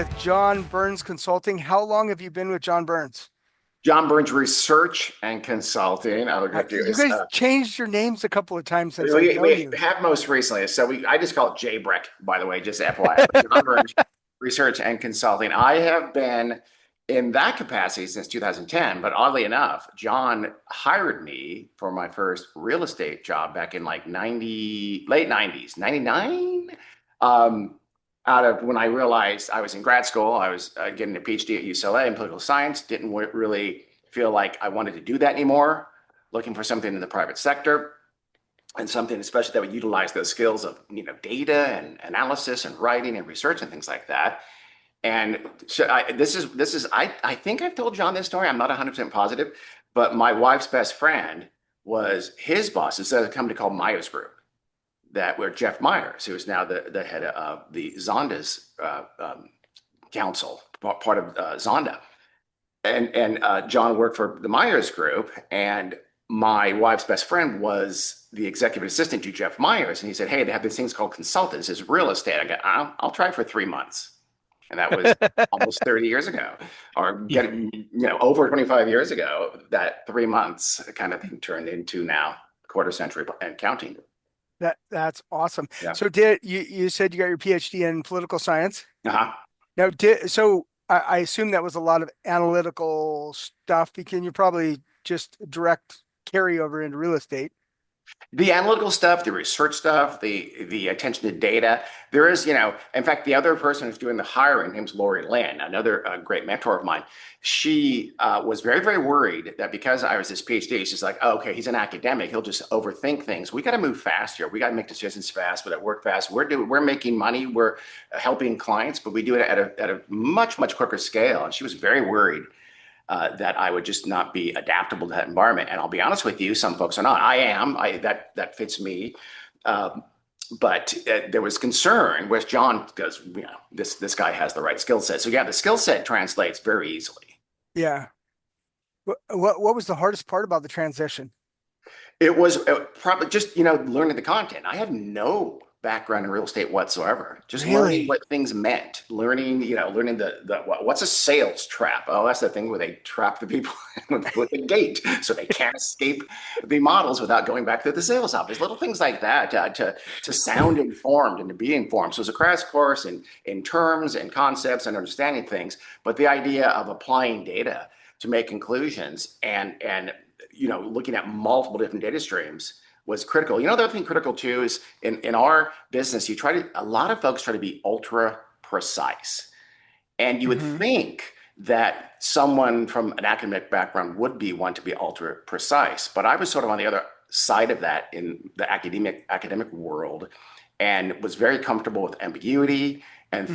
with John Burns Consulting. How long have you been with John Burns? John Burns Research and Consulting. I would have to. You guys changed your names a couple of times since I've known We you. have most recently. I just call it JBREC, by the way, just FYI. But John Burns Research and Consulting. I have been in that capacity since 2010. But oddly enough, John hired me for my first real estate job back in like late 90s, 99. Um, Out of when I realized I was in grad school, I was getting a PhD at UCLA in political science. Didn't really feel like I wanted to do that anymore. Looking for something in the private sector and something especially that would utilize those skills of data and analysis and writing and research and things like that. And so I think I've told John this story. I'm not 100% positive, but my wife's best friend was his boss. It's a company called Myers Group that where Jeff Myers, who is now the head of the Zonda's council, part of Zonda. And John worked for the Myers Group, and my wife's best friend was the executive assistant to Jeff Myers. And he said, "Hey, they have these things called consultants, is real estate." I go, I'll try for 3 months. And that was almost 30 years ago, or getting, over 25 years ago. That 3 months kind of thing turned into now quarter century and counting. That's awesome. Yeah. So did you said you got your PhD in political science? Uh-huh. Now, I assume that was a lot of analytical stuff because you probably just direct carryover into real estate. The analytical stuff, the research stuff, the attention to data. There is, in fact, the other person who's doing the hiring, her name's Lori Lynn, another great mentor of mine. She was very, very worried that because I was this PhD, she's like, "Oh, okay, he's an academic. He'll just overthink things. We got to move fast here. We got to make decisions fast. We got to work fast. We're making money. We're helping clients, but we do it at a much, much quicker scale." And she was very worried that I would just not be adaptable to that environment. And I'll be honest with you, some folks are not. I am. That fits me. But there was concern with John because this guy has the right skill set. So yeah, the skill set translates very easily. Yeah. What was the hardest part about the transition? It was probably just learning the content. I had no background in real estate whatsoever. Just learning what things meant. Learning what's a sales trap. Oh, that's the thing where they trap the people with the gate, so they can't escape the models without going back to the sales office. Little things like that to sound informed and to be informed. So it's a crash course in terms and concepts and understanding things, but the idea of applying data to make conclusions and looking at multiple different data streams was critical. The other thing critical too is in our business, a lot of folks try to be ultra precise. And you would think that someone from an academic background would be one to be ultra precise. But I was sort of on the other side of that in the academic world and was very comfortable with ambiguity and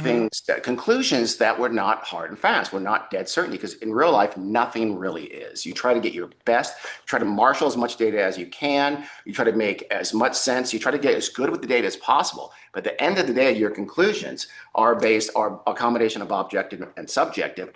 conclusions that were not hard and fast, were not dead certainty, because in real life, nothing really is. You try to get your best, try to marshal as much data as you can, you try to make as much sense, you try to get as good with the data as possible. But at the end of the day, your conclusions are a combination of objective and subjective.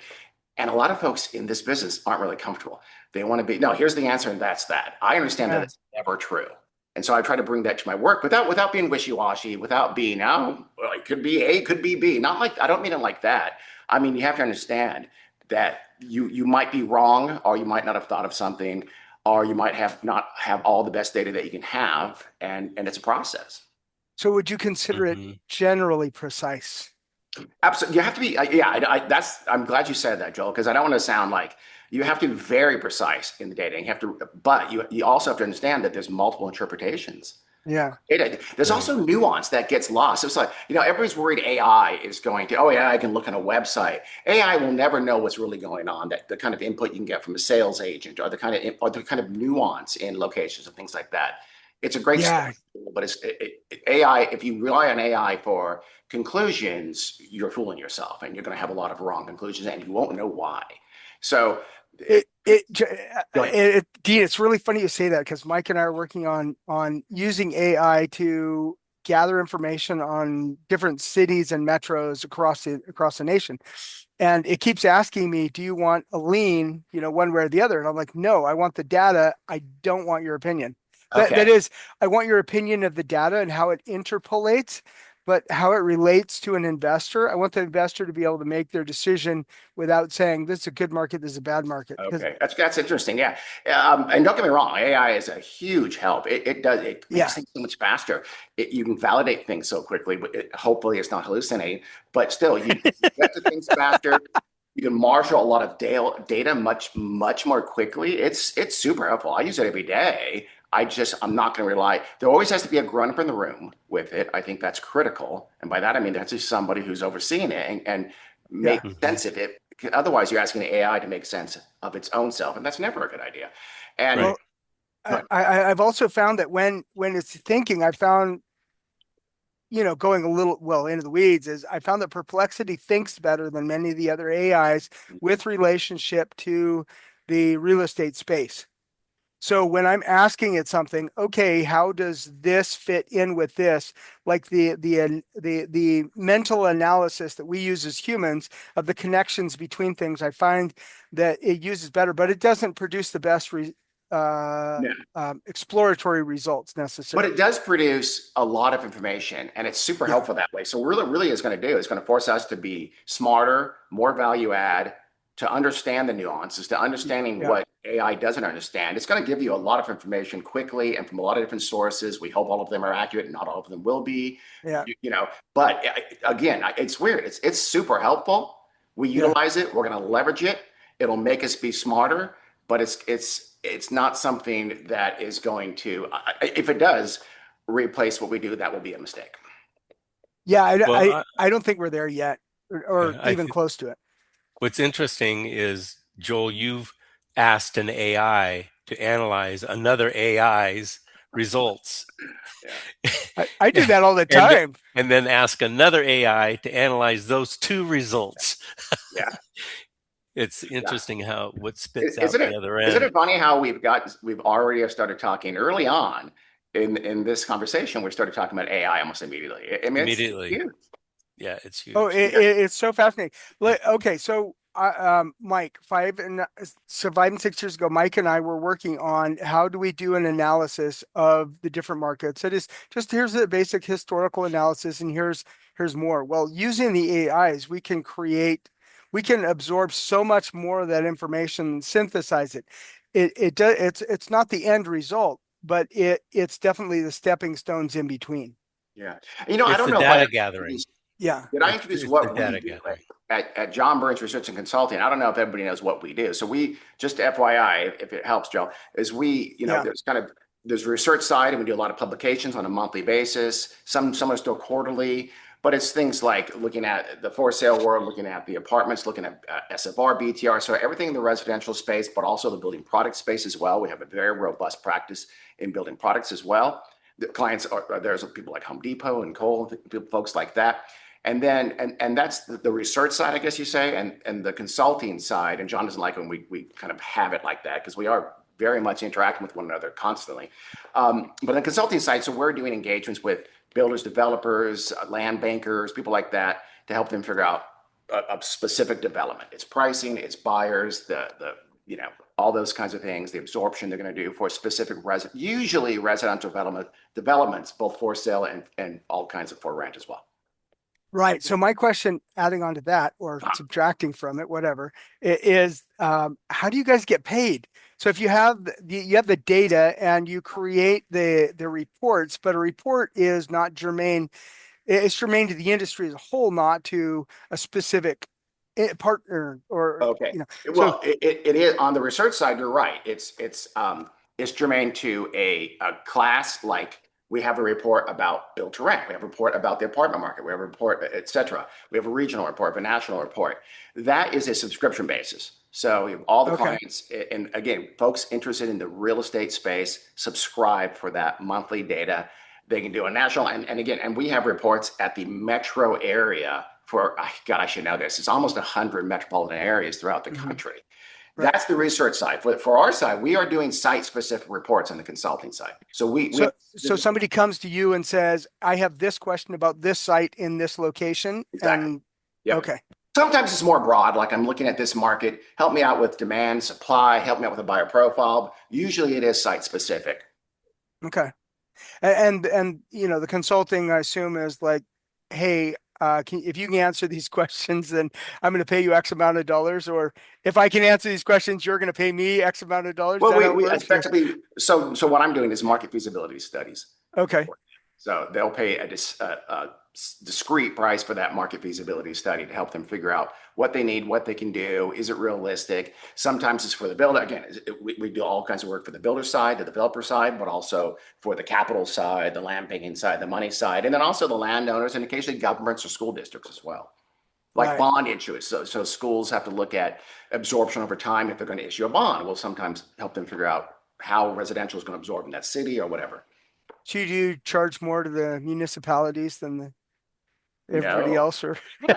And a lot of folks in this business aren't really comfortable. They want to be, no, here's the answer and that's that. I understand that it's never true. And so I try to bring that to my work without being wishy-washy, without being, well, it could be A, it could be B. Not like, I don't mean it like that. I mean, you have to understand that you might be wrong, or you might not have thought of something, or you might not have all the best data that you can have, and it's a process. So would you consider it generally precise? Absolutely. You have to be, I'm glad you said that, Joel, because I don't want to sound like you have to be very precise in the data. But you also have to understand that there's multiple interpretations. Yeah. There's also nuance that gets lost. It's like, everybody's worried AI is going to, I can look on a website. AI will never know what's really going on, that the kind of input you can get from a sales agent, or the kind of nuance in locations and things like that. It's a great tool, but AI, if you rely on AI for conclusions, you're fooling yourself, and you're going to have a lot of wrong conclusions, and you won't know why. So Dean, it's really funny you say that, because Mike and I are working on using AI to gather information on different cities and metros across the nation. And it keeps asking me, do you want a lean, one way or the other? And I'm like, no, I want the data. I don't want your opinion. That is, I want your opinion of the data and how it interpolates, but how it relates to an investor. I want the investor to be able to make their decision without saying this is a good market, this is a bad market. Because Okay, that's interesting. Yeah, and don't get me wrong, AI is a huge help. It makes yeah, things so much faster. You can validate things so quickly, but hopefully it's not hallucinating. But still, you get to things faster. You can marshal a lot of data much more quickly. It's super helpful. I use it every day. I'm not going to rely. There always has to be a grown up in the room with it. I think that's critical, and by that I mean that's just somebody who's overseeing it and make yeah. Mhm. sense of it. Otherwise, you're asking the AI to make sense of its own self, and that's never a good idea. And Right. Well, I've also found that when it's thinking, I found, going a little well into the weeds, is I found that Perplexity thinks better than many of the other AIs with relationship to the real estate space. So when I'm asking it something, okay, how does this fit in with this? Like the mental analysis that we use as humans of the connections between things, I find that it uses better, but it doesn't produce the best uh, no, exploratory results but necessarily. it does produce a lot of information, and it's super Yeah, helpful that way. So, really is going to do is going to force us to be smarter, more value add, to understand the nuances, to understanding yeah, what AI doesn't understand. It's going to give you a lot of information quickly and from a lot of different sources. We hope all of them are accurate, not all of them will be. yeah, But again, it's weird. It's super helpful. We yeah. utilize it. We're going to leverage it. It'll make us be smarter, but it's not something that is going to, if it does replace what we do, that will be a mistake. Yeah, Well, I don't think we're there yet, or yeah, even close to it. what's interesting is, Joel, you've asked an AI to analyze another AI's results, Yeah. I do that all the and time. and then ask another AI to analyze those two results. Yeah. It's Yeah. interesting how what spits Isn't out the it other isn't end it funny how we've already started talking early on in this conversation, we started talking about AI almost immediately. I mean, it's immediately. huge. Yeah, it's Oh, huge. it's so fascinating. Okay, so Mike, 5 and 6 years ago, Mike and I were working on how do we do an analysis of the different markets. It is just here's the basic historical analysis, and here's more. Well, using the AIs, we can absorb so much more of that information, and synthesize it. It does. It's not the end result, but it's definitely the stepping stones in between. Yeah. I It's don't the know if I data gathering. Yeah. did I introduce It's the what we data do gathering. at John Burns Research and Consulting. I don't know if everybody knows what we do. So we just FYI, if it helps, Joe, is Yeah. there's a research side and we do a lot of publications on a monthly basis. Some are still quarterly, but it's things like looking at the for sale world, looking at the apartments, looking at SFR, BTR, so everything in the residential space, but also the building product space as well. We have a very robust practice in building products as well. The clients there's people like Home Depot and Cole, folks like that. And that's the research side, I guess you say, and the consulting side. And John doesn't like when we kind of have it like that because we are very much interacting with one another constantly. But on the consulting side, so we're doing engagements with builders, developers, land bankers, people like that to help them figure out a specific development. It's pricing, it's buyers, the all those kinds of things, the absorption they're going to do for specific usually residential developments, both for sale and all kinds of for rent as well. Right. So my question, adding on to that or subtracting from it, whatever, is how do you guys get paid? So if you have the data and you create the reports, but a report is not germane, it's germane to the industry as a whole, not to a specific partner or Okay. So Well, it is on the research side. You're right. It's germane to a class. Like we have a report about build to rent. We have a report about the apartment market. We have a report, etc. We have a regional report, a national report. That is a subscription basis. So we have all the okay. clients, and again, folks interested in the real estate space subscribe for that monthly data. They can do a national, and again, and we have reports at the metro area for, God, I should know this. It's almost 100 metropolitan areas throughout the Mhm. country. Right. That's the research side. For our side, we are doing site-specific reports on the consulting side. So we So somebody comes to you and says, I have this question about this site in this location, exactly. and Yep. okay. Sometimes it's more broad, like I'm looking at this market, help me out with demand, supply, help me out with a buyer profile. Usually it is site-specific. Okay. And the consulting I assume is like hey, if you can answer these questions, then I'm going to pay you X amount of dollars, or if I can answer these questions, you're going to pay me X amount of dollars. Is Well, that how it we works? Or effectively, so what I'm doing is market feasibility studies. okay, So they'll pay a discrete price for that market feasibility study to help them figure out what they need, what they can do. Is it realistic? Sometimes it's for the builder. Again, we do all kinds of work for the builder side, the developer side, but also for the capital side, the land banking side, the money side, and then also the landowners and occasionally governments or school districts as well. Like right. bond issuance. So schools have to look at absorption over time if they're going to issue a bond. We'll sometimes help them figure out how residential is going to absorb in that city or whatever. So you do charge more to the municipalities than everybody No, else, or no,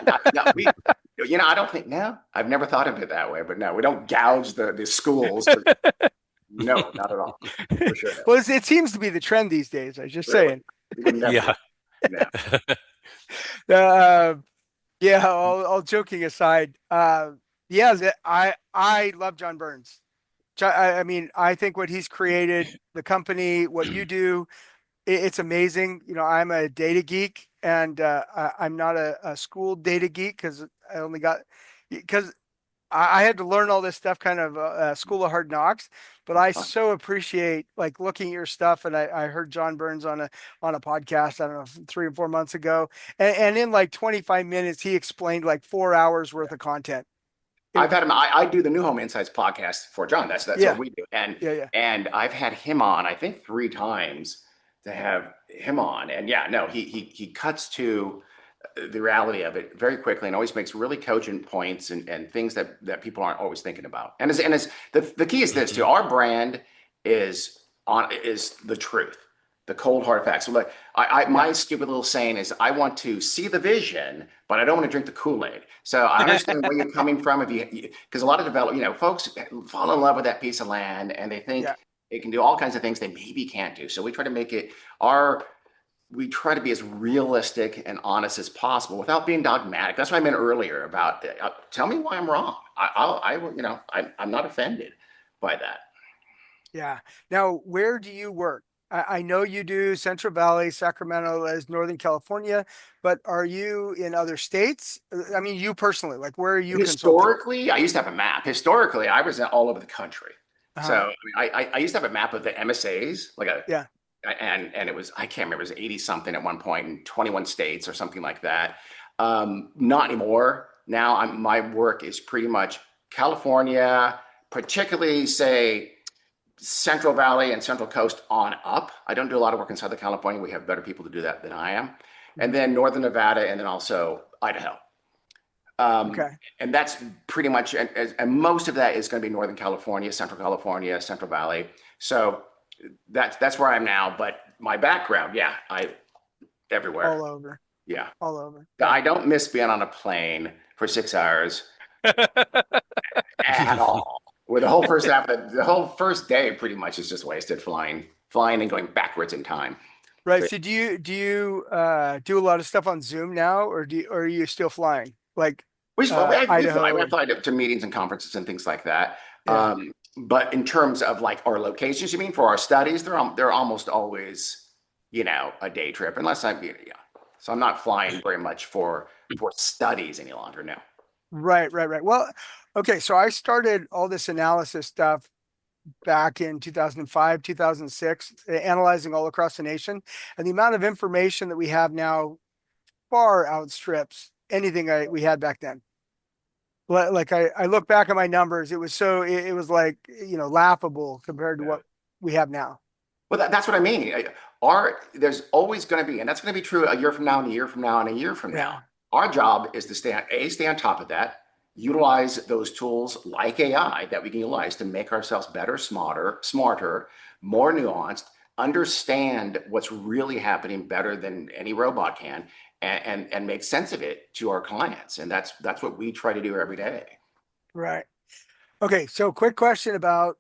I don't think, no, I've never thought of it that way, but no, we don't gouge the schools. No, not at all. For sure. No. well, it seems to be the trend these days. I was just Really? saying. Never. Yeah. No. Uh, yeah, all joking aside, yeah, I love John Burns. I mean, I think what he's created, the company, what you do, it's amazing. You know, I'm a data geek, and I'm not a school data geek because I only got because I had to learn all this stuff kind of school of hard knocks, but I so appreciate like looking at your stuff. And I heard John Burns on a podcast, I don't know, 3 or 4 months ago. And in like 25 minutes, he explained like 4 hours worth of content. It, I've had him. I do the New Home Insights podcast for John. That's what yeah, we do, and yeah. and I've had him on. I think 3 times to have him on, and yeah, no, he cuts to the reality of it very quickly and always makes really cogent points and things that people aren't always thinking about. And the key is this too. Mhm. Our brand is the truth, the cold hard facts. So like Yeah. my stupid little saying is I want to see the vision, but I don't want to drink the Kool-Aid. So I understand where you're coming from if you because a lot of develop, folks fall in love with that piece of land and they think Yeah. it can do all kinds of things they maybe can't do. So we try to make it our we try to be as realistic and honest as possible without being dogmatic. That's what I meant earlier about tell me why I'm wrong. I'm not offended by that. Yeah. Now, where do you work? I know you do Central Valley, Sacramento as Northern California, but are you in other states? I mean, you personally, like where are you consulting? Historically, I used to have a map. Historically, I was all over the country. So Uh-huh. I used to have a map of the MSAs, like a Yeah. and it was I can't remember, it was 80 something at one point in 21 states or something like that. Not anymore. Now my work is pretty much California, particularly say Central Valley and Central Coast on up. I don't do a lot of work in Southern California. We have better people to do that than I am. And Mhm. then Northern Nevada and then also Idaho. Um, Okay. and that's pretty much, and most of that is going to be Northern California, Central Valley. So that's where I am now. But my background, yeah, I everywhere. All over. Yeah, All over. Yeah. I don't miss being on a plane for 6 hours at all. Where the whole first half, the whole first day, pretty much is just wasted flying and going backwards in time. Right. So So do you do a lot of stuff on Zoom now, or or are you still flying? Like we fly. Idaho We or fly to meetings and conferences and things like that. yeah. But in terms of like our locations, you mean for our studies, they're almost always, a day trip, unless yeah. So I'm not flying very much for studies any longer. No. Right. Well, okay, so I started all this analysis stuff back in 2005, 2006, analyzing all across the nation. And the amount of information that we have now far outstrips anything we had back then. Like I look back at my numbers, it was it was like, laughable compared to what we have now. Well, that's what I mean. There's always going to be, and that's going to be true a year from now, and a year from now, and a year from now. Yeah. Our job is to stay on top of that, utilize those tools like AI that we can utilize to make ourselves better, smarter, more nuanced, understand what's really happening better than any robot can, and make sense of it to our clients. And that's what we try to do every day. Right. Okay, so quick question about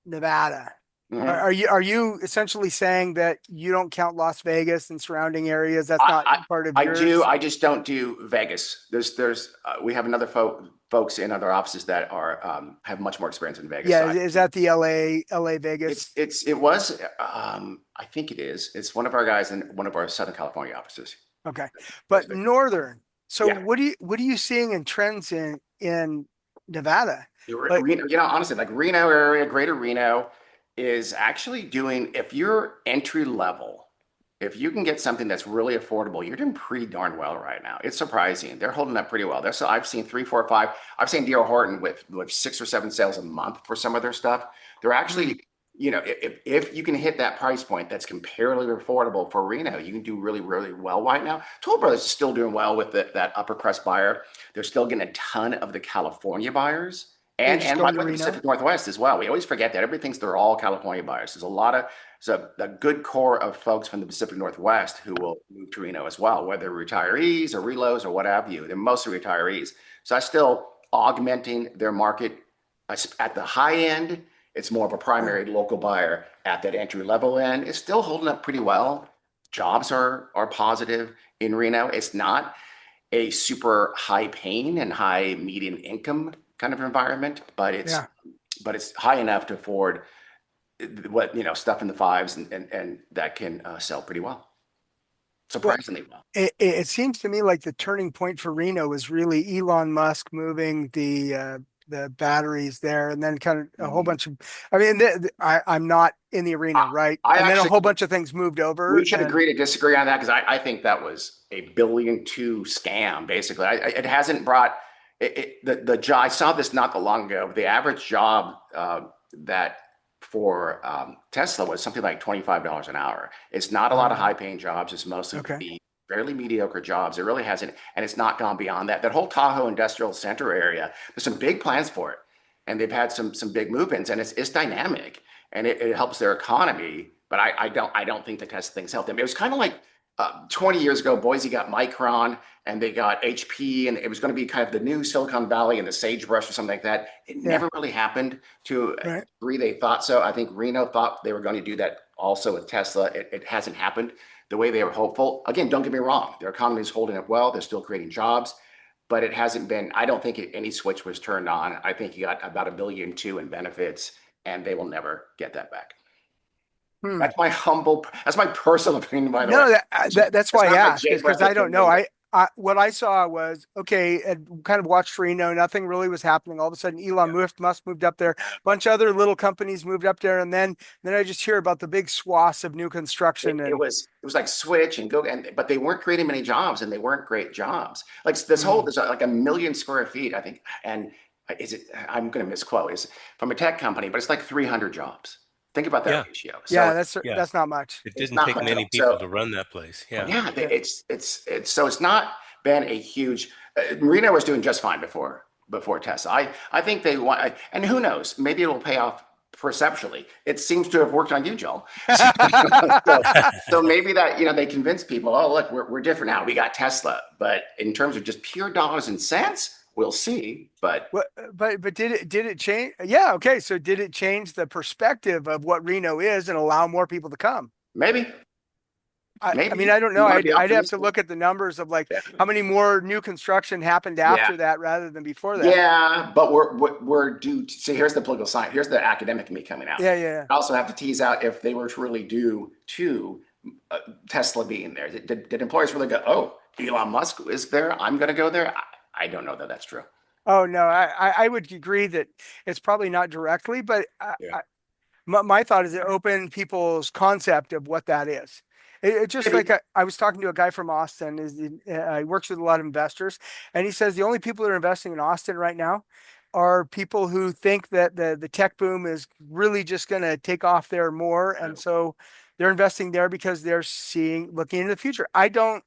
Nevada. Mhm. Are you essentially saying that you don't count Las Vegas and surrounding areas? That's I, not I part of I do. yours? I just don't do Vegas. There's we have another folks in other offices that are have much more experience in Vegas Yeah, side. is that the LA Vegas? It was I think it is. It's one of our guys in one of our Southern California offices. Okay. Those But big. northern. So Yeah. what are you seeing in trends in Nevada? Like, Reno, honestly, like Reno area, Greater Reno is actually doing, if you're entry level, if you can get something that's really affordable, you're doing pretty darn well right now. It's surprising. They're holding up pretty well. So I've seen three, four, five. I've seen D.R. Horton with 6 or 7 sales a month for some of their stuff. They're hmm, actually, if you can hit that price point that's comparatively affordable for Reno, you can do really, really well right now. Toll Brothers is still doing well with that upper crust buyer. They're still getting a ton of the California buyers. they're And just and by going the to way, the Reno. Pacific Northwest as well. We always forget that. Everybody thinks they're all California buyers. There's a good core of folks from the Pacific Northwest who will move to Reno as well, whether retirees or reloads or what have you. They're mostly retirees. So I still augmenting their market at the high end. It's more of a Yeah. primary local buyer. At that entry level end, it's still holding up pretty well. Jobs are positive in Reno. It's not a super high paying and high median income kind of environment, but Yeah. it's high enough to afford what stuff in the fives and that can sell pretty well, Well, surprisingly well. it seems to me like the turning point for Reno is really Elon Musk moving the batteries there, and then kind of a whole Mhm. bunch of. I mean, I'm not in the arena, right? I And then a actually whole bunch of things moved we over, should and agree to disagree on that because I think that was a billion two scam. Basically, it hasn't brought the job. I saw this not that long ago. The average job that for Tesla was something like $25 an hour. It's not a lot of high paying jobs. It's okay, mostly fairly mediocre jobs. It really hasn't, and it's not gone beyond that. That whole Tahoe Industrial Center area, there's some big plans for it, and they've had some big movements, and it's dynamic and it helps their economy. But I don't think the Tesla things helped them. It was kind of like 20 years ago, Boise got Micron and they got HP, and it was going to be kind of the new Silicon Valley and the sagebrush or something like that. It yeah, never really happened to a right. degree they thought so. I think Reno thought they were going to do that also with Tesla. It hasn't happened the way they were hopeful. Again, don't get me wrong, their economy is holding up well. They're still creating jobs, but it hasn't been, I don't think any switch was turned on. I think you got about a billion two in benefits, and they will never get that back. Hmm. That's my personal opinion, by the way. No, that's It's why I not my asked, Jay is because I Brett don't know. opinion. I what I saw was okay, and kind of watched Reno. Nothing really was happening. All of a sudden, Yeah. Musk moved up there. A bunch of other little companies moved up there, and then I just hear about the big swaths of new construction It and was like switch and go, but they weren't creating many jobs, and they weren't great jobs. Like this whole mm, there's like a million square feet, I think, and is it? I'm going to misquote. Is from a tech company, but it's like 300 jobs. Think about that Yeah, ratio. So yeah, yeah. that's not much. It it's didn't not take much. many So people to run that place. Yeah. yeah, Yeah, it's not been a huge. Marino was doing just fine before Tesla. I think they want, and who knows, maybe it will pay off perceptually. It seems to have worked on you, Joel. So, so maybe that they convince people, oh look, we're different now. We got Tesla, but in terms of just pure dollars and cents, we'll see. But what, but did it change? Yeah, okay. So did it change the perspective of what Reno is and allow more people to come? maybe, I mean, maybe I don't you know. want to be I'd have to optimistic. look at the numbers of like Yeah. how many more new construction happened Yeah. after that rather than before that. Yeah, but we're due to see. Here's the political science. Here's the academic me coming out. Yeah, yeah. I also have to tease out if they were really due to uh, Tesla being there. Did employers really go, oh, Elon Musk is there? I'm going to go there. I don't know that that's true. Oh no, I would agree that it's probably not directly, but Yeah. my thought is it opened people's concept of what that is. It just like Maybe. I was talking to a guy from Austin. He works with a lot of investors, and he says the only people that are investing in Austin right now are people who think that the tech boom is really just going to take off there more, and so they're investing there because they're looking into the future. I don't.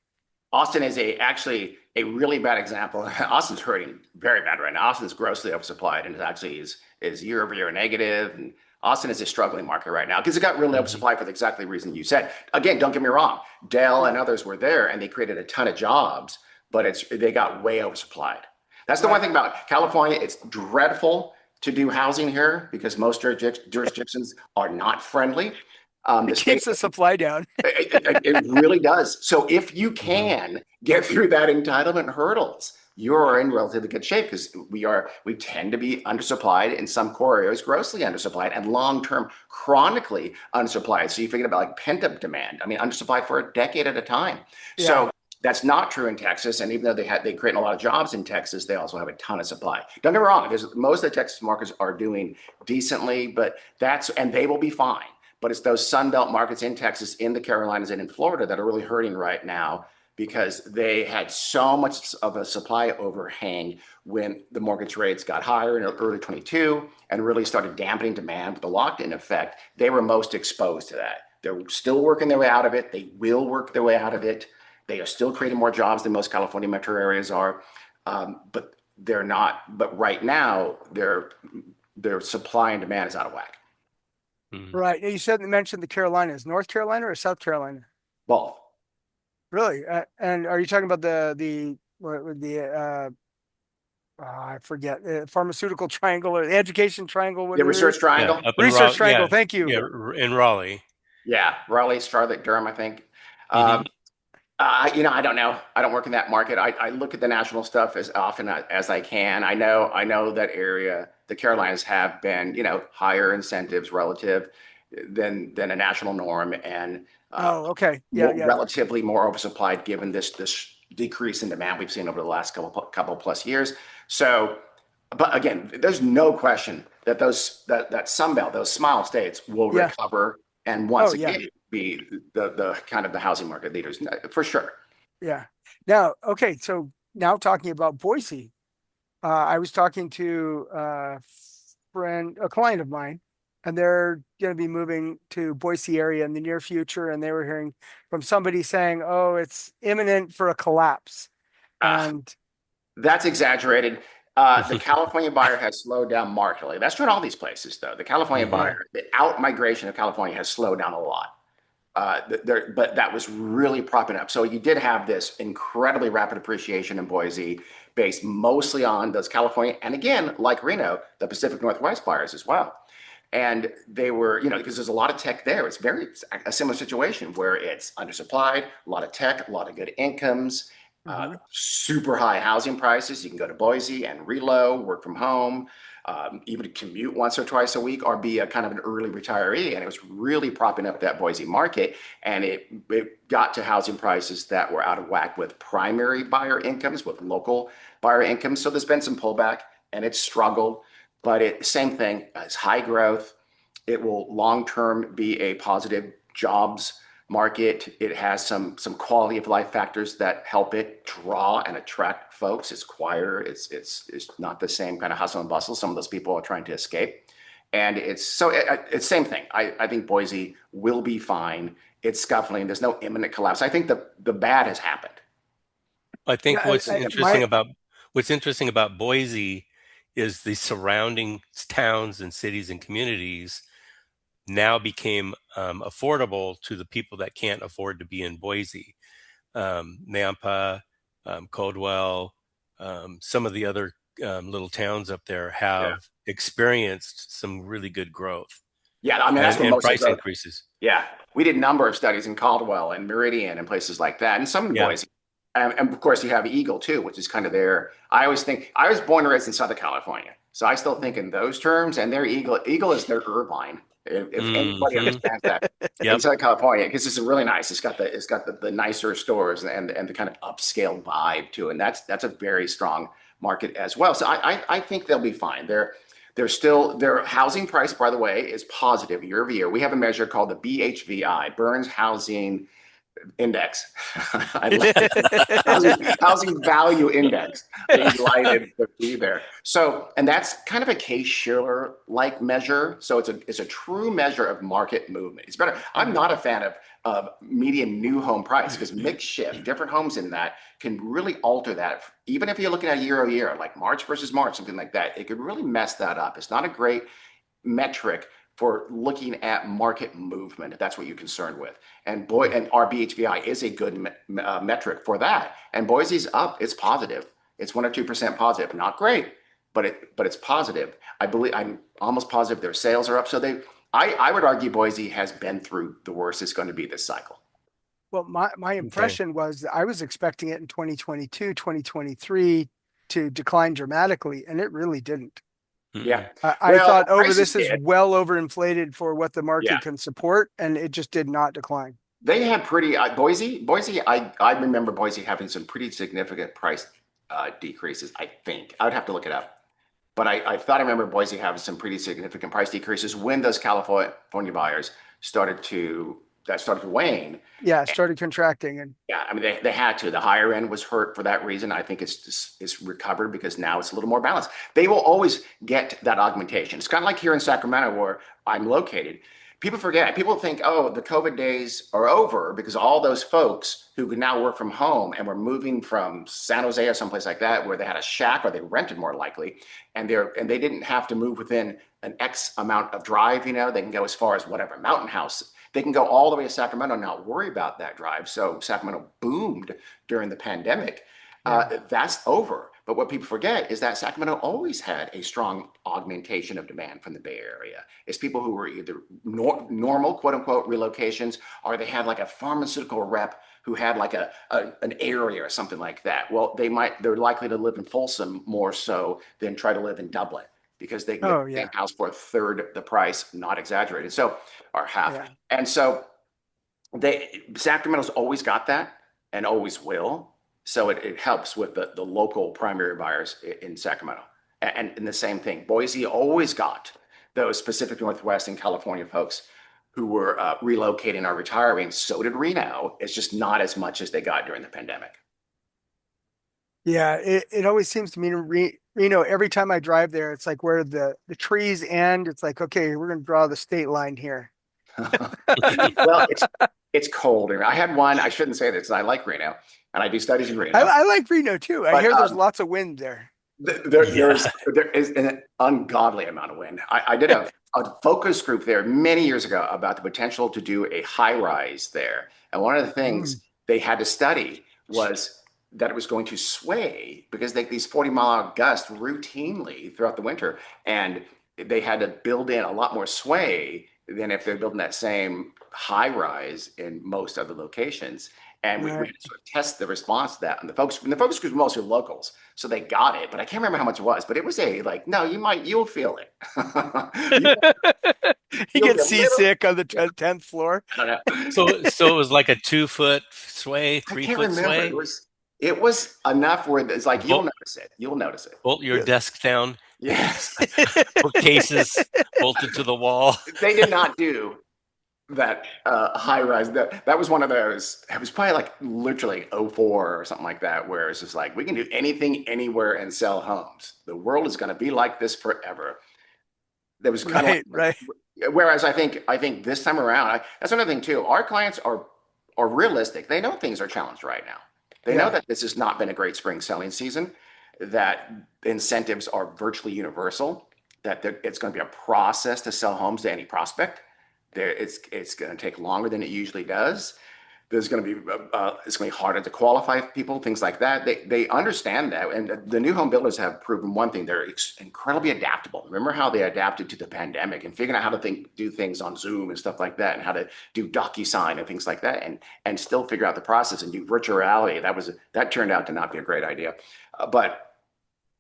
Austin is actually a really bad example. Austin's hurting very bad right now. Austin's grossly oversupplied and it actually is year over year negative. And Austin is a struggling market right now because it got really Mhm. oversupplied for the exactly reason you said. Again, don't get me wrong. Dell and Yeah, others were there and they created a ton of jobs, but they got way oversupplied. That's the one right. thing about California. It's dreadful to do housing here because most jurisdictions are not friendly. The It state keeps the supply down. it really does. So if you Mhm. can get through that entitlement hurdles, you're in relatively good shape because we tend to be undersupplied in some core areas, grossly undersupplied, and long-term chronically undersupplied. So you forget about like pent-up demand. I mean, undersupplied for a decade at a time. Yeah, So That's not true in Texas. And even though they create a lot of jobs in Texas, they also have a ton of supply. Don't get me wrong, most of the Texas markets are doing decently, but and they will be fine. But it's those Sun Belt markets in Texas, in the Carolinas, and in Florida that are really hurting right now because they had so much of a supply overhang when the mortgage rates got higher in early 22 and really started dampening demand with the locked-in effect. They were most exposed to that. They're still working their way out of it. They will work their way out of it. They are still creating more jobs than most California metro areas are, but they're not. But right now, their supply and demand is out of whack. Right. You mentioned the Carolinas, North Carolina or South Carolina? Both. Really? And are you talking about I forget, pharmaceutical triangle or the education triangle, The whatever it research is? Yeah, triangle. up in Research Raleigh. triangle. Yeah, Thank you. yeah, in Raleigh. Yeah, Raleigh, Charlotte, Durham, I think. Hmm. Um, I don't know. I don't work in that market. I look at the national stuff as often as I can. I know that area. The Carolinas have been, higher incentives relative than a national norm, and Oh, okay. Yeah, yeah. relatively more oversupplied given this decrease in demand we've seen over the last couple plus years. So, but again, there's no question that that Sun Belt, those smile states, will Yeah. recover and Oh, once yeah. again be the kind of the housing market leaders for sure. Yeah. Now, okay. So now talking about Boise, I was talking to a client of mine, and they're going to be moving to Boise area in the near future. And they were hearing from somebody saying, "Oh, it's imminent for a collapse." Uh, And that's exaggerated. The California buyer has slowed down markedly. That's true in all these places, though. The California Hmm. yeah, buyer, the out migration of California has slowed down a lot. But that was really propping up. So you did have this incredibly rapid appreciation in Boise, based mostly on those California, and again, like Reno, the Pacific Northwest buyers as well. And they were, because there's a lot of tech there. It's a similar situation where it's undersupplied, a lot of tech, a lot of good incomes, hmm, super high housing prices. You can go to Boise and reload, work from home, even commute once or twice a week, or be a kind of an early retiree. And it was really propping up that Boise market. And it got to housing prices that were out of whack with primary buyer incomes, with local buyer incomes. So there's been some pullback, and it's struggled. But same thing, it's high growth. It will long term be a positive jobs market. It has some quality of life factors that help it draw and attract folks. It's quieter. It's not the same kind of hustle and bustle some of those people are trying to escape. And it's same thing. I think Boise will be fine. It's scuffling. There's no imminent collapse. I think the bad has happened. I think yeah. what's interesting about Boise is the surrounding towns and cities and communities now became affordable to the people that can't afford to be in Boise. Nampa, Caldwell, some of the other little towns up there Yeah. have experienced some really good growth Yeah. I mean, that's where and most of price the growth. increases. Yeah, we did a number of studies in Caldwell and Meridian and places like that, and some in Yeah. Boise. And of course, you have Eagle too, which is kind of there. I always think I was born and raised in Southern California, so I still think in those terms. And their Eagle, Eagle is their Irvine. If anybody Hmm. understands that in Yep. Southern California, because it's really nice. It's got the nicer stores and the kind of upscale vibe to it. And that's a very strong market as well. So I think they'll be fine. Their housing price, by the way, is positive year over year. We have a measure called the BHVI, Burns Housing Index. I like housing value index. Delighted to be there. So, and that's kind of a Case-Shiller like measure. So it's a true measure of market movement. It's better. I'm not a fan of median new home price because mix shift, different homes in that can really alter that. Even if you're looking at year over year, like March versus March, something like that, it could really mess that up. It's not a great metric for looking at market movement, if that's what you're concerned with. And our BHVI is a good metric for that. And Boise's up, it's positive. It's 1 or 2% positive. Not great, but it's positive. I'm almost positive their sales are up. So I would argue Boise has been through the worst it's going to be this cycle. Well, my Okay. impression was that I was expecting it in 2022, 2023 to decline dramatically, and it really didn't. Yeah. Mm-mm. I Well, thought, oh, prices this is did. well overinflated for what the Yeah. market can support, and it just did not decline. They had pretty Boise. I remember Boise having some pretty significant price decreases. I think I would have to look it up, but I thought I remember Boise having some pretty significant price decreases when those California buyers started to wane. Yeah, it started contracting and Yeah, I mean they had to. The higher end was hurt for that reason. I think it's recovered because now it's a little more balanced. They will always get that augmentation. It's kind of like here in Sacramento where I'm located. People forget. People think, oh, the COVID days are over because all those folks who can now work from home and were moving from San Jose or someplace like that where they had a shack or they rented more likely, and they didn't have to move within an X amount of drive. They can go as far as whatever mountain house they can go all the way to Sacramento and not worry about that drive. So Sacramento boomed during the pandemic. yeah. That's over. But what people forget is that Sacramento always had a strong augmentation of demand from the Bay Area. It's people who were either normal, quote unquote, relocations, or they had like a pharmaceutical rep who had like an area or something like that. Well, they're likely to live in Folsom more so than try to live in Dublin because they can get Oh the same yeah. house for a third the price, not exaggerated. So, or half. Yeah. And so Sacramento's always got that and always will. So it helps with the local primary buyers in Sacramento. And the same thing, Boise always got those Pacific Northwest and California folks who were relocating or retiring. So did Reno. It's just not as much as they got during the pandemic. Yeah, it always seems to me in Reno, every time I drive there, it's like where the trees end. It's like, okay, we're gonna draw the state line here. Well, it's cold. I had one. I shouldn't say this. I like Reno, and I do studies in I, Reno. I like Reno too. I But hear there's lots of wind there. Yeah. there is an ungodly amount of wind. I did a focus group there many years ago about the potential to do a high rise there. And one of the Mm, things they had to study was that it was going to sway because these 40-mile gusts routinely throughout the winter. And they had to build in a lot more sway than if they're building that same high rise in most other locations. And we right. had to sort of test the response to that. And the focus group were mostly locals. So they got it, but I can't remember how much it was. But it was no, you'll feel it. you, He you'll be gets a little, seasick on the yeah, 10th floor. I don't know. So it was like a 2 foot sway, I three can't foot remember. sway. It was enough where it's like you'll Bolt, notice it. You'll notice it. bolt your Yeah. desk down, Yes. bookcases bolted to the wall. They did not do that high rise. That was one of those. It was probably like literally '04 or something like that, where it's just like we can do anything, anywhere, and sell homes. The world is going to be like this forever. That was kind of Right, right. whereas I think this time around, that's another thing too. Our clients are realistic. They know things are challenged right now. They know Yeah. that this has not been a great spring selling season. That incentives are virtually universal. That it's going to be a process to sell homes to any prospect. It's going to take longer than it usually does. There's going to be it's going to be harder to qualify people, things like that. They understand that, and the new home builders have proven one thing: they're incredibly adaptable. Remember how they adapted to the pandemic and figuring out how to do things on Zoom and stuff like that, and how to do DocuSign and things like that, and still figure out the process and do virtual reality. That turned out to not be a great idea, but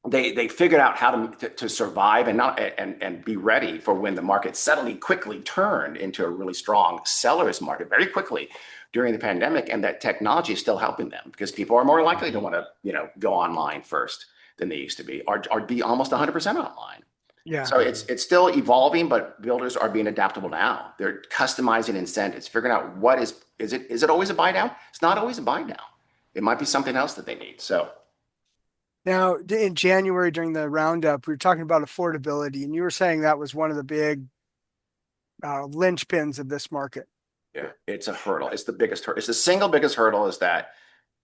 they figured out how to survive and not and be ready for when the market suddenly quickly turned into a really strong sellers market very quickly during the pandemic, and that technology is still helping them because people are more likely to want to go online first than they used to be, or be almost 100% online. Yeah. So it's still evolving, but builders are being adaptable now. They're customizing incentives, figuring out what is it always a buy down? It's not always a buy down. It might be something else that they need. So Now, in January during the roundup, we were talking about affordability, and you were saying that was one of the big linchpins of this market. yeah, it's a hurdle. It's the biggest hurdle. It's the single biggest hurdle is that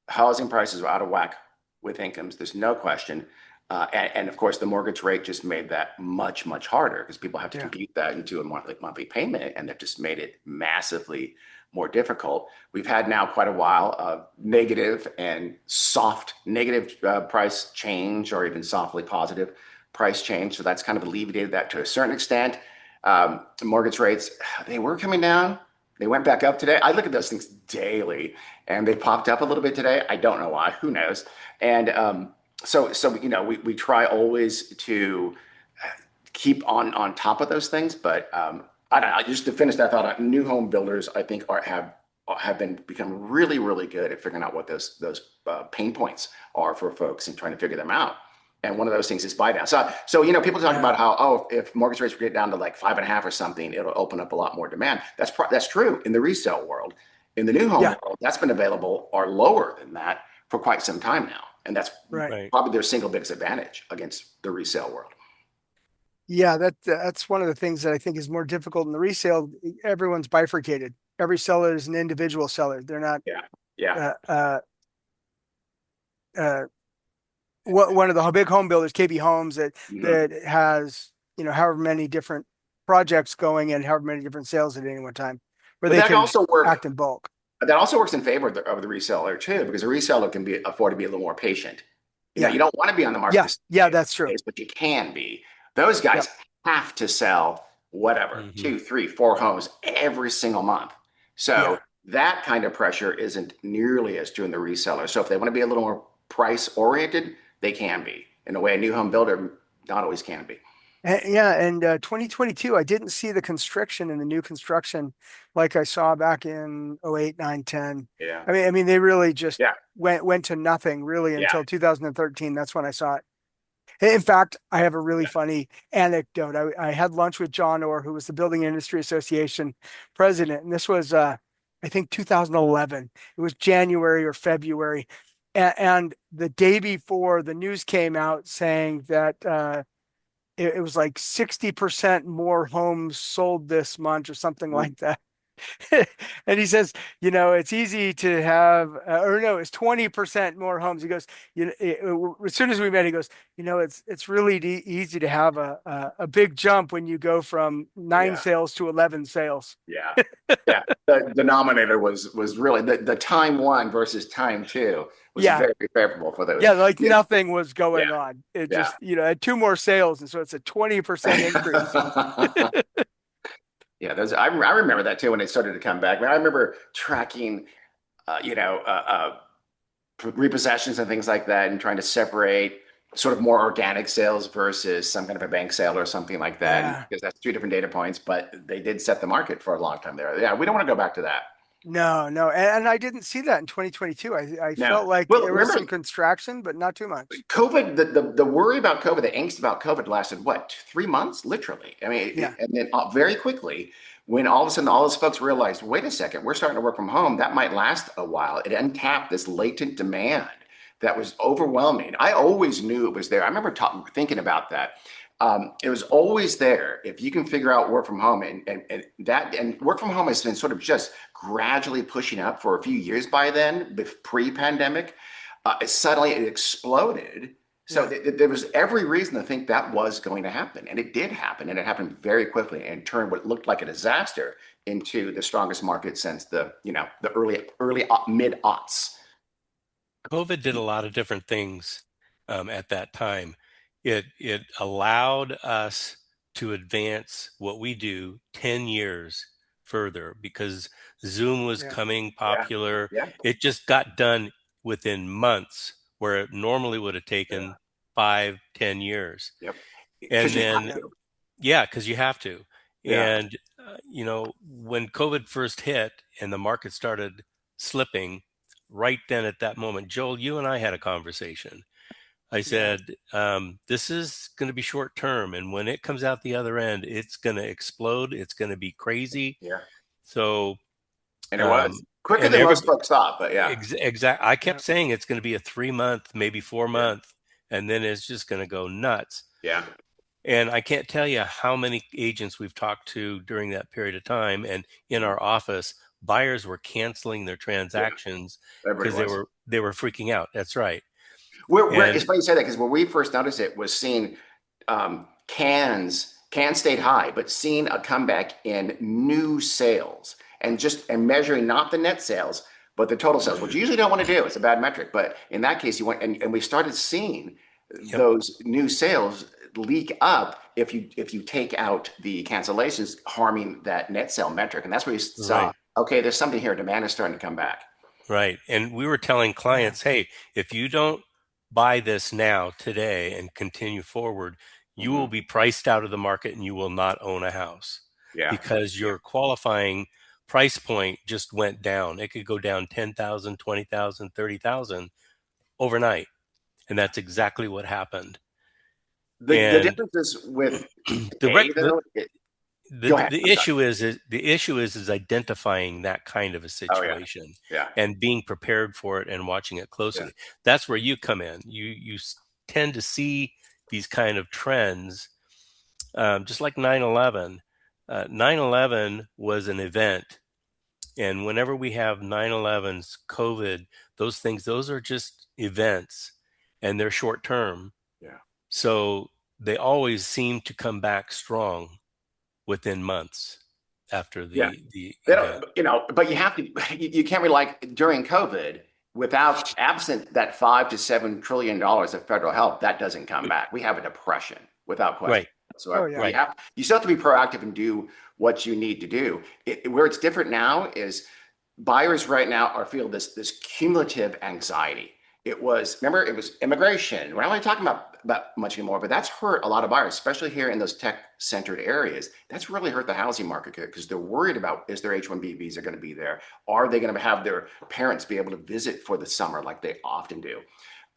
housing prices are out of whack with incomes. There's no question. And of course, the mortgage rate just made that much, much harder because people have to Yeah. compute that into a monthly payment, and that just made it massively more difficult. We've had now quite a while of negative and soft negative price change, or even softly positive price change. So that's kind of alleviated that to a certain extent. Mortgage rates, they were coming down. They went back up today. I look at those things daily, and they popped up a little bit today. I don't know why. Who knows? And so we try always to keep on top of those things. But I don't know. Just to finish that thought, new home builders I think have have become really, really good at figuring out what those pain points are for folks and trying to figure them out. And one of those things is buy down. So people talk Yeah. about how, oh, if mortgage rates get down to like 5.5 or something, it'll open up a lot more demand. That's true in the resale world. In the new home Yeah. world, that's been available or lower than that for quite some time now, and that's Right. Right. probably their single biggest advantage against the resale world. Yeah, that's one of the things that I think is more difficult in the resale. Everyone's bifurcated. Every seller is an individual seller. They're not Yeah, yeah. uh, uh, uh, one of the big home builders, KB Homes, Mhm. that has however many different projects going and however many different sales at any one time, where But they can act in bulk. that also works in favor of the reseller too, because a reseller can afford to be a little more patient. Yeah, You don't want to be on the market yeah, the yeah. same That's true. days, but you can be. Those guys Yep. have to sell whatever, Hmm. 2, 3, 4 homes every single month. So Yeah. that kind of pressure isn't nearly as true in the reseller. So if they want to be a little more price oriented, they can be in a way a new home builder not always can be. And 2022, I didn't see the constriction in the new construction like I saw back in '08, 9, 10. Yeah, I mean, they really just yeah, went to nothing really yeah, until 2013. That's when I saw it. In fact, I have a really yeah. funny anecdote. I had lunch with John Orr, who was the Building Industry Association president, and this was, I think, 2011. It was January or February, and the day before, the news came out saying that it was like 60% more homes sold this month or something Mm. like that. And he says, it's easy to have, or no, it's 20% more homes. He goes, as soon as we met, he goes, it's really easy to have a big jump when you go from nine Yeah. sales to 11 sales. Yeah. Yeah. The denominator was really the time one versus time two was Yeah. very favorable for those. Yeah. Like Yeah. nothing was Yeah. going on. It Yeah. just, had two more sales. And so it's a 20% increase. Yeah. I remember that too when it started to come back. I remember tracking, repossessions and things like that and trying to separate sort of more organic sales versus some kind of a bank sale or something like that. And Yeah. because that's two different data points, but they did set the market for a long time there. Yeah. We don't want to go back to that. No, no. And I didn't see that in 2022. I No. felt like Well, there was remember some contraction, but not too much. COVID, the worry about COVID, the angst about COVID lasted what, 3 months, literally. I mean, Yeah. and then very quickly, when all of a sudden all those folks realized, wait a second, we're starting to work from home, that might last a while. It untapped this latent demand that was overwhelming. I always knew it was there. I remember thinking about that. It was always there. If you can figure out work from home and work from home has been sort of just gradually pushing up for a few years by then, pre-pandemic. Suddenly it exploded. So Yeah. there was every reason to think that was going to happen. And it did happen. And it happened very quickly and turned what looked like a disaster into the strongest market since the early mid aughts. COVID did a lot of different things at that time. It allowed us to advance what we do 10 years further because Zoom was Yeah. coming Yeah. popular. Yeah. It just got done within months where it normally would have Yeah. taken 5, 10 years. Yep. Because And you have then, Yeah. to. yeah, because you have to. Yeah. And, when COVID first hit and the market started slipping, right then at that moment, Joel, you and I had a conversation. I Yeah. said, this is going to be short term. And when it comes out the other end, it's going to explode. It's going to be crazy. Yeah. So, And it was um, quicker and than every most folks thought, but yeah. exact, I Yeah. kept saying it's going to be a 3 month, maybe four Yeah. month, and then it's just going to go nuts. Yeah. And I can't tell you how many agents we've talked to during that period of time. And in our office, buyers were canceling their Yeah. transactions Everybody because was. they were freaking out. That's right. It's And funny you say that because where we first noticed it was seeing cans stayed high, but seeing a comeback in new sales and measuring not the net sales, but the total sales, which you usually don't want to do. It's a bad metric. But in that case, you went and we started seeing yep, those new sales leak up if you take out the cancellations, harming that net sale metric. And that's where you saw, right, okay, there's something here. Demand is starting to come back. right. And we were telling Yeah. clients, hey, if you don't buy this now, today, and continue forward, you will Hmm. be priced out of the market and you will not own a house Yeah. because Yeah. you're qualifying price point just went down. It could go down 10,000, 20,000, 30,000 overnight. And that's exactly what happened. The And difference is with the today, rec- the, though. the, Go ahead. the I'm sorry. issue is identifying that kind of a Oh yeah, situation yeah, and being prepared for it and watching it yeah, closely. That's where you come in. You tend to see these kind of trends, just like 9/11. 9/11 was an event, and whenever we have 9/11s, COVID, those are just events, and they're short term. yeah. So they always seem to come back strong within months after Yeah. the They event. don't, but you have to, you can't be like during COVID without absent that $5 to $7 trillion of federal help, that doesn't come back. We have a depression without question Right, Oh whatsoever. yeah. right. You still have to be proactive and do what you need to do. Where it's different now is buyers right now are feel this cumulative anxiety. Remember, it was immigration. We're not really talking about much anymore, but that's hurt a lot of buyers, especially here in those tech-centered areas. That's really hurt the housing market because they're worried about, is their H-1B visa going to be there? Are they going to have their parents be able to visit for the summer like they often do?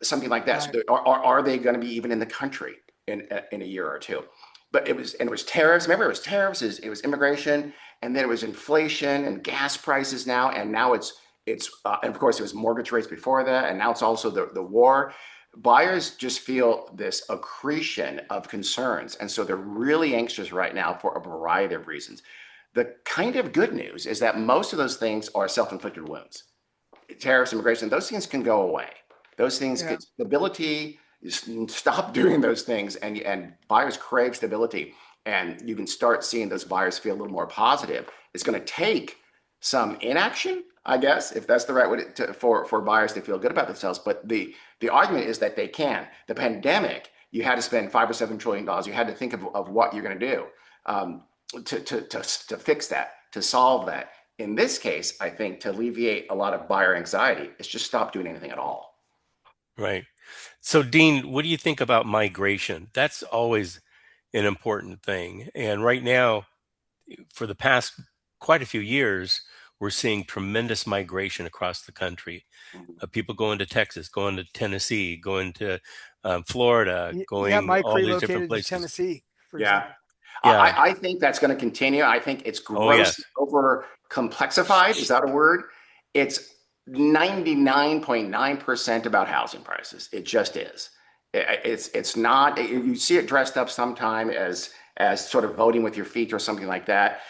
Something like that. So Right. are they going to be even in the country in a year or two? But it was tariffs. Remember, it was tariffs. It was immigration, and then it was inflation and gas prices now, and now it's and of course it was mortgage rates before that, and now it's also the war. Buyers just feel this accretion of concerns, and so they're really anxious right now for a variety of reasons. The kind of good news is that most of those things are self-inflicted wounds. Tariffs, immigration, those things can go away. Those things Yeah. could stability. Stop doing those things, and buyers crave stability, and you can start seeing those buyers feel a little more positive. It's going to take some inaction, I guess, if that's the right way for buyers to feel good about themselves. But the argument is that they can. The pandemic, you had to spend $5 or $7 trillion. You had to think of what you're going to do to fix that, to solve that. In this case, I think to alleviate a lot of buyer anxiety, is just stop doing anything at all. Right. So, Dean, what do you think about migration? That's always an important thing. And right now, for the past quite a few years, we're seeing tremendous migration across the country. People going to Texas, going to Tennessee, going to Florida, Yeah, going Mike all these different relocated to places. Tennessee, for Yeah. example. Yeah. I think that's going to continue. I think it's Oh, grossly yes. over complexified. Is that a word? It's 99.9% about housing prices. It just is. It's not. You see it dressed up sometime as sort of voting with your feet or something like that.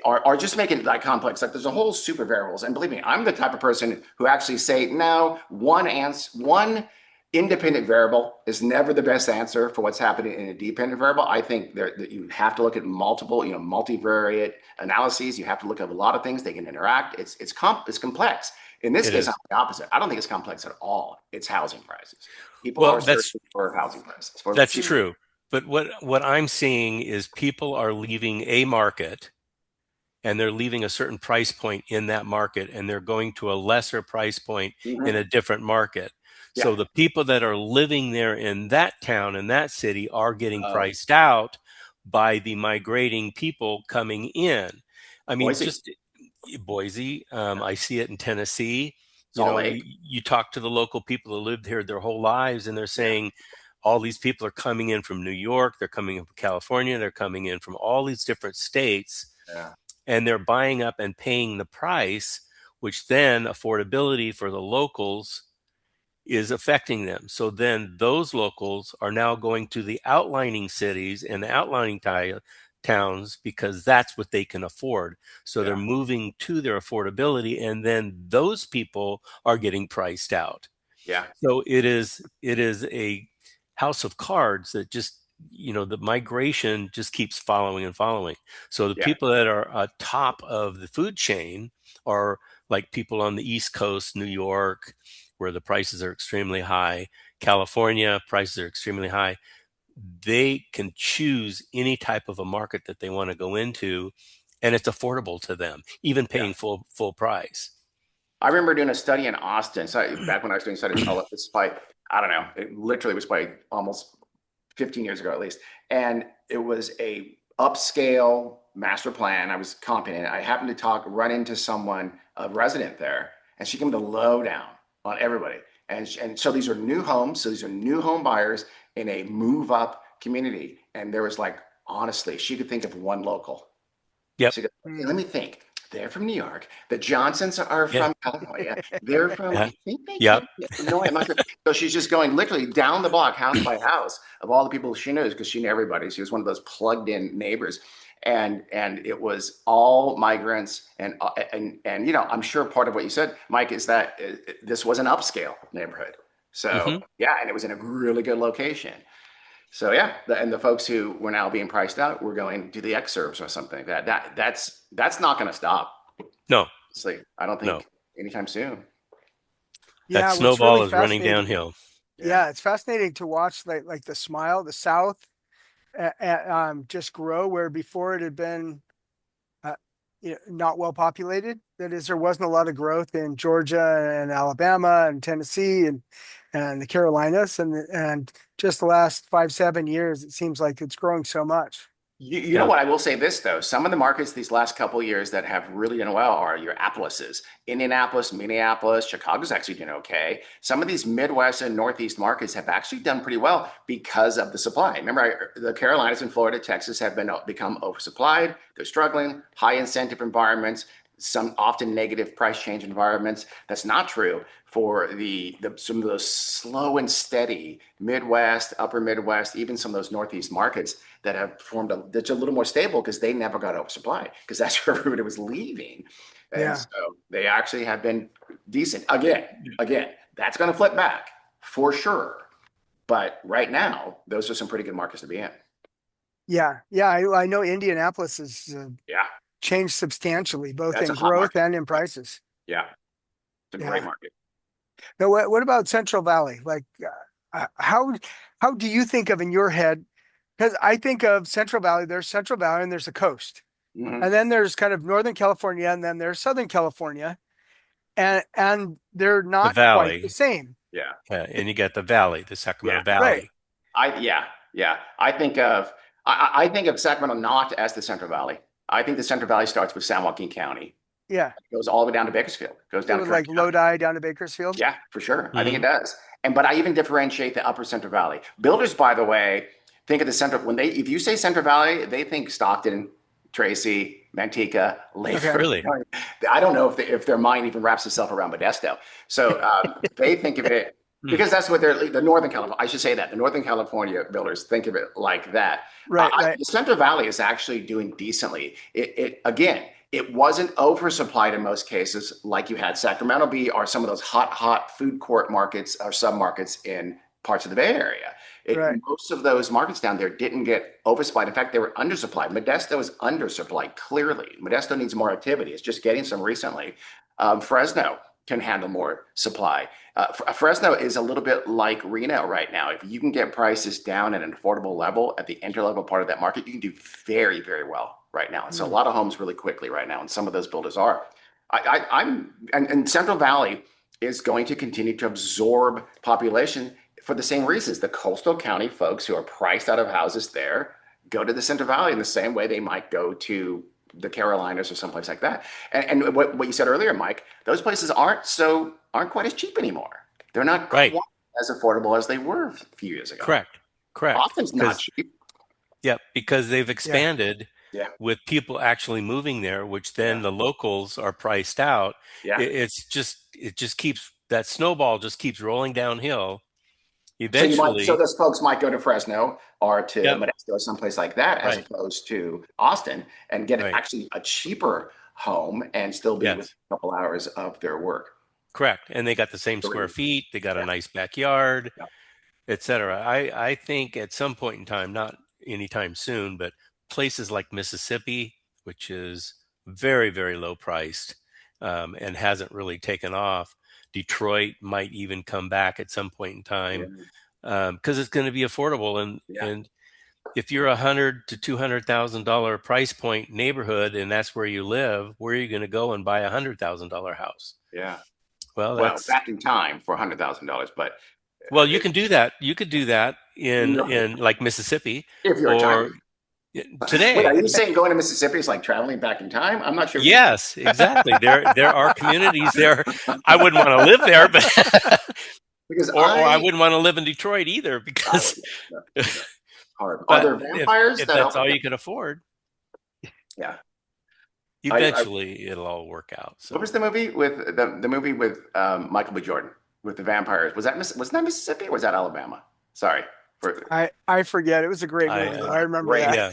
Or just making it like complex. Like there's a whole super variables. And believe me, I'm the type of person who actually say no. One independent variable is never the best answer for what's happening in a dependent variable. I think that you have to look at multiple, multivariate analyses. You have to look at a lot of things. They can interact. It's complex. In this It case, I'm is. the opposite. I don't think it's complex at all. It's housing prices. People Well, are searching for housing prices for that's cheaper. true. But what I'm seeing is people are leaving a market and they're leaving a certain price point in that market and they're going to a lesser price point in Mm-hmm. a different market. Yeah. So the people that are living there in that town in that city are getting Oh, priced out by the migrating people coming in. I mean, Boise, just Boise, yeah. I see it in Tennessee. You Salt know, Lake. you talk to the local people who lived here their whole lives, and they're Yeah. saying all these people are coming in from New York, they're coming in from California, they're coming in from all these different states, Yeah. and they're buying up and paying the price, which then affordability for the locals is affecting them. So then those locals are now going to the outlining cities and the outlining towns because that's what they can afford. So they're Yeah. moving to their affordability, and then those people are getting priced out. Yeah. So it is a house of cards that just the migration just keeps following and following. So the Yeah. people that are top of the food chain are like people on the East Coast, New York, where the prices are extremely high. California prices are extremely high. They can choose any type of a market that they want to go into, and it's affordable to them, even Yeah. paying full price. I remember doing a study in Austin. So back when I was doing studies, this probably, I don't know, it literally was probably almost 15 years ago at least. And it was a upscale master plan. I was comping it. I happened to run into someone, a resident there, and she gave me the lowdown on everybody. And so these are new homes. So these are new home buyers in a move up community. And there was like, honestly, she could think of one local. Yep. She goes, okay, Mm. let me think. They're from New York. The Johnsons are Yeah. from California. They're from, Yeah. I think they Yep. came from Illinois. I'm not sure. So she's just going literally down the block, house by house, of all the people she knows, because she knew everybody. She was one of those plugged in neighbors. And it was all migrants. And I'm sure part of what you said, Mike, is that this was an upscale neighborhood. Hmm. So yeah, and it was in a really good location. So yeah, and the folks who were now being priced out were going to the exurbs or something like that. That's not going to stop. No, Honestly, I don't no. think anytime soon. That Yeah, what's snowball really is running fascinating. downhill. Yeah. Yeah, it's fascinating to watch like the Smile, the South, just grow where before it had been uh, not well populated. That is, there wasn't a lot of growth in Georgia and Alabama and Tennessee and the Carolinas, and just the last 5, 7 years, it seems like it's growing so much. You know Yeah. what? I will say this though. Some of the markets these last couple of years that have really done well are your Appalachians. Indianapolis, Minneapolis, Chicago's actually doing okay. Some of these Midwest and Northeast markets have actually done pretty well because of the supply. Remember, the Carolinas and Florida, Texas have become oversupplied. They're struggling, high incentive environments, some often negative price change environments. That's not true for some of those slow and steady Midwest, Upper Midwest, even some of those Northeast markets that have formed that's a little more stable because they never got oversupplied because that's where everybody was leaving. And Yeah, so they actually have been decent. Again, that's going to flip back for sure. But right now, those are some pretty good markets to be in. yeah, yeah. I know Indianapolis has Yeah, changed substantially, both that's a in hot growth market. and in prices. Yeah, it's a great Yeah. market. Now, what about Central Valley? Like, how do you think of in your head? Because I think of Central Valley. There's Central Valley, and there's the coast, Hmm. and then there's kind of Northern California, and then there's Southern California, and they're The not quite the valley. same. Yeah, And you got the valley, the yeah. Sacramento Right. Valley. Yeah. I think of Sacramento not as the Central Valley. I think the Central Valley starts with San Joaquin County, Yeah. goes all the way down to Bakersfield, goes So down to with Kern like County. Lodi down to Bakersfield. Yeah, for sure. I think it Hmm. does. But I even differentiate the Upper Central Valley. Builders, by the way, think of the Central if you say Central Valley, they think Stockton, Tracy, Manteca, Okay. Lathrop. Really? I don't know if their mind even wraps itself around Modesto. So they think of it Hmm. because that's what the Northern California. I should say that the Northern California builders think of it like that. Right. Right. The Central Valley is actually doing decently. It again, it wasn't oversupplied in most cases, like you had Sacramento Bee or some of those hot food court markets or submarkets in parts of the Bay Area. Right. Most of those markets down there didn't get oversupplied. In fact, they were undersupplied. Modesto is undersupplied, clearly. Modesto needs more activity. It's just getting some recently. Fresno can handle more supply. Fresno is a little bit like Reno right now. If you can get prices down at an affordable level at the entry level part of that market, you can do very, very well right now. And so a Mm. lot of homes really quickly right now, and some of those builders are. And Central Valley is going to continue to absorb population for the same reasons. The coastal county folks who are priced out of houses there go to the Central Valley in the same way they might go to the Carolinas or someplace like that. And what you said earlier, Mike, those places aren't quite as cheap anymore. They're not Right. quite as affordable as they were a few years ago. Correct. Correct. Austin's not Because cheap. yeah, because they've Yeah. expanded Yeah, with people actually moving there, which yeah, then the locals are priced out. yeah. It just keeps that snowball just keeps rolling downhill. So Eventually, those folks might go to Fresno or to yep, Modesto or someplace like that, as right, opposed to Austin, and get right. actually a cheaper home and still be with Yes, a couple hours of their work. correct. And they got the same square Three. feet, they got a Yeah, nice backyard, yeah, etc. I think at some point in time, not anytime soon, but places like Mississippi, which is very, very low priced, and hasn't really taken off. Detroit might even come back at some point in yeah, time because it's going to be affordable. yeah, And if you're $100,000 to $200,000 price point neighborhood and that's where you live, where are you going to go and buy $100,000 house? yeah. Well, Well, that's back in time for $100,000, but well, you it, can do that. You could do that no, in like Mississippi if you're a or tiger. Wait, are Today. you saying going to Mississippi is like traveling back in time? I'm not sure what you Yes, exactly. There are communities there. I wouldn't want to live there, but because or I wouldn't want to live in Detroit either I would because no, no, hard. Are but there vampires if that that's help? all you can afford, Yeah. I eventually it'll all work out. what So was the movie with the movie with Michael B. Jordan with the vampires? Was that Mississippi or was that Alabama? Sorry for I forget. It was a great I movie. I remember great. that. yeah.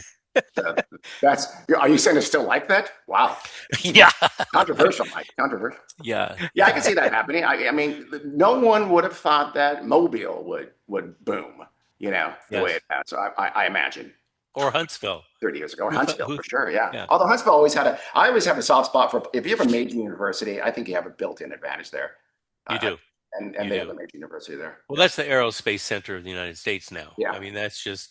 Uh, that's are you saying it's still like that? Wow, Yeah. controversial, Mike. Controversial. Yeah. Yeah, I can Yeah. see that happening. I mean, no one would have thought that Mobile would boom, the way Yes. it has. So I imagine Or Huntsville. 30 years ago, or Who thought Huntsville who for sure. Yeah. yeah, Although Huntsville always I always have a soft spot for if you have a major university, I think you have a built-in advantage there. you Uh, do. and You they have do. a major university there. Well, Yeah. that's the aerospace center of the United States now. Yeah. I mean, that's just,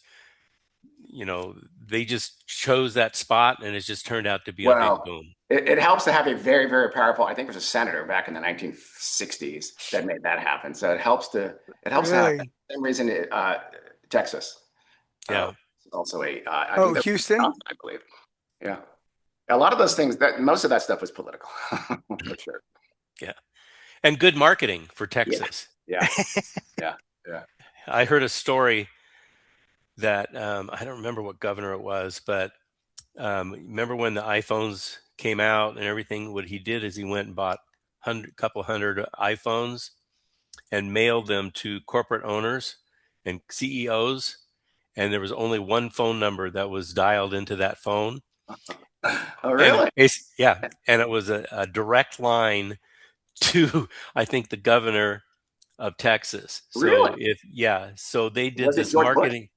they just chose that spot and it's just turned out to be a big Well, boom. it helps to have a very, very powerful. I think it was a senator back in the 1960s that made that happen. So it helps to have that. Really? Same reason Texas. Yeah. Also I Oh, think that was Houston? Wisconsin, I believe. Yeah. A lot of those things that most of that stuff was political for sure. Yeah. And good marketing for Yeah. Texas. Yeah. Yeah. Yeah. I heard a story that I don't remember what governor it was, but remember when the iPhones came out and everything? What he did is he went and bought couple hundred iPhones and mailed them to corporate owners and CEOs, and there was only one phone number that was dialed into that phone, Oh, and really? yeah, and it was a direct line to I think the governor of Texas. Really? So so they did Was it this George Bush? marketing.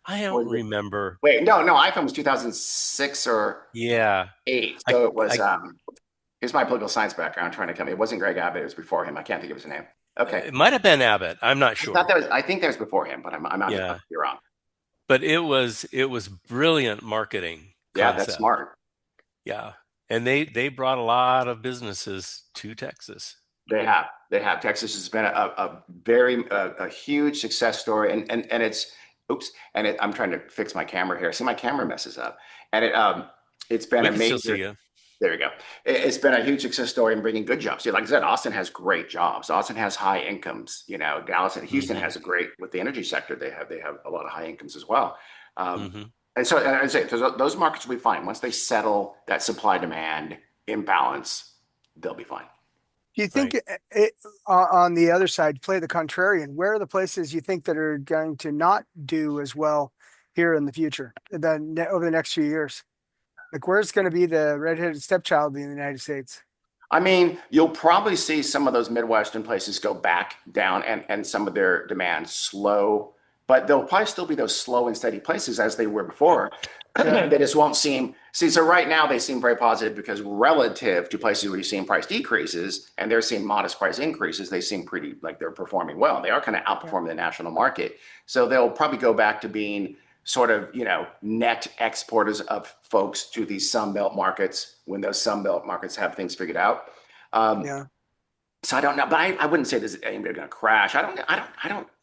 I don't Was it? remember. Wait, no, no. iPhone was 2006 or Yeah, eight. I So it was. I Here's my political science background trying to come. It wasn't Greg Abbott. It was before him. I can't think of his name. Okay. it might have been Abbott. I'm not sure. I think that was before him, but I'm not. Yeah, You're wrong. but it was brilliant marketing Yeah, that's concept. smart. Yeah, and they brought a lot of businesses to Texas. They have. They have. Texas has been a very a huge success story, and it's oops, I'm trying to fix my camera here. See, my camera messes up, and it's been We a can still major. see you. There we go. It's been a huge success story in bringing good jobs. Like I said, Austin has great jobs. Austin has high incomes. Dallas and Houston Hmm. has a great with the energy sector. They have a lot of high incomes as well. Um, Hmm. and I say those markets will be fine once they settle that supply demand imbalance. They'll be fine. Do you think Right. on the other side, play the contrarian? Where are the places you think that are going to not do as well here in the future, over the next few years? Like, where's going to be the redheaded stepchild in the United States? I mean, you'll probably see some of those Midwestern places go back down and some of their demand slow, but there'll probably still be those slow and steady places as they were before. Yeah, They just won't seem, see, so right now they seem very positive because relative to places where you're seeing price decreases and they're seeing modest price increases, they seem pretty like they're performing well. They are kind of yeah, outperforming the national market. So they'll probably go back to being sort of, net exporters of folks to these Sunbelt markets when those Sunbelt markets have things figured out. Um, yeah. so I don't know, but I wouldn't say there's anybody going to crash.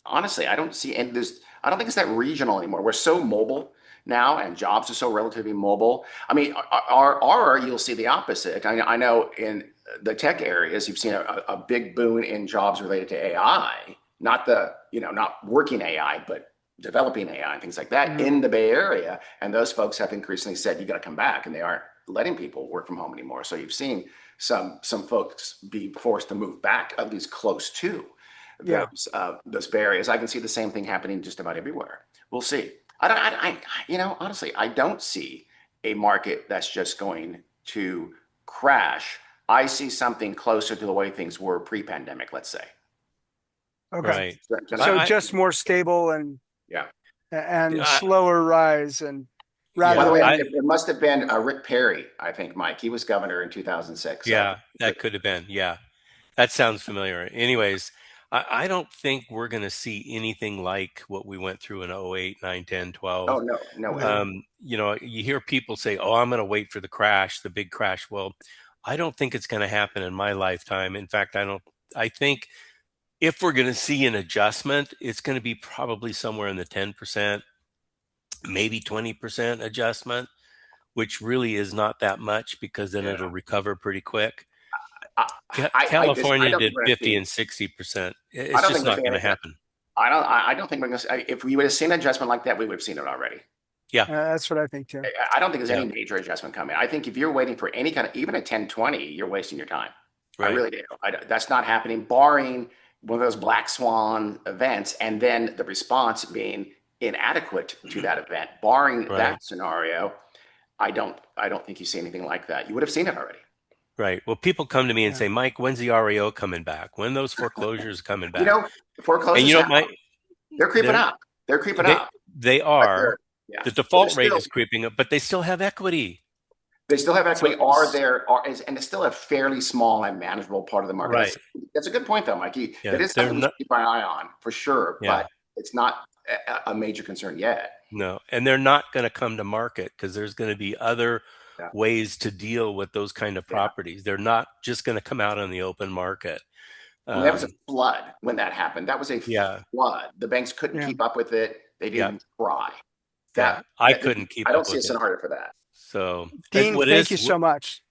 Honestly, I don't see, and I don't think it's that regional anymore. We're so mobile now and jobs are so relatively mobile. I mean, you'll see the opposite. I know in the tech areas, you've seen a big boon in jobs related to AI, not working AI, but developing AI and things like that Mhm. in the Bay Area. And those folks have increasingly said, you got to come back, and they aren't letting people work from home anymore. So you've seen some folks be forced to move back, at least close to Yeah. those Bay Areas. I can see the same thing happening just about everywhere. We'll see. Honestly, I don't see a market that's just going to crash. I see something closer to the way things were pre-pandemic, let's say. Okay. Right. So I, just more stable and Yeah. and I, slower rise, and By rather the yeah, way, than it must have been Rick Perry, I think, Mike. He was governor in 2006. So I yeah, think that could have been. Yeah, that sounds familiar. Anyways, I don't think we're going to see anything like what we went through in '08, 9, 10, oh 12. no, no way. no. You hear people say, "Oh, I'm going to wait for the crash, the big crash." Well, I don't think it's going to happen in my lifetime. In fact, I don't. I think if we're going to see an adjustment, it's going to be probably somewhere in the 10%, maybe 20% adjustment, which really is not that much because then it'll Yeah. recover pretty quick. I California don't think did we're going to 50 see. and 60%. I It's don't just think we're not seeing going to it. happen. I don't think we're going to. If we would have seen an adjustment like that, we would have seen it already. Yeah, That's what I think too. I don't think there's yeah, any major adjustment coming. I think if you're waiting for any kind of, even a 10-20, you're wasting your time. I right, really do. That's not happening, barring one of those black swan events, and then the response being inadequate to that event. Barring right, that scenario, I don't think you see anything like that. You would have seen it already. right. Well, people come to me and Yeah. say, Mike, when's the REO coming back? When those foreclosures coming You back? know, And foreclosures you know, have my they're creeping they're up. They're creeping they up, they but are. yeah, The but they're default rate still is creeping up, but they still have equity. they still have So, equity. Are there are is and it's still a fairly small and manageable part of the market. right, That's a good point though, Mikey. That yeah, is they're something we not. should keep an eye on for sure, Yeah, but it's not a major concern yet. no, and they're not going to come to market because there's going to be other Yeah, ways to deal with those kind of yeah. properties. They're not just going to come out on the open market. I mean, that was a Um, flood when that happened. That was a yeah, flood. The banks couldn't Yeah. keep up with it. They didn't yeah, even try. yeah. That, I that couldn't I keep don't up see a with it. scenario for that. So Dean, what thank is you so much.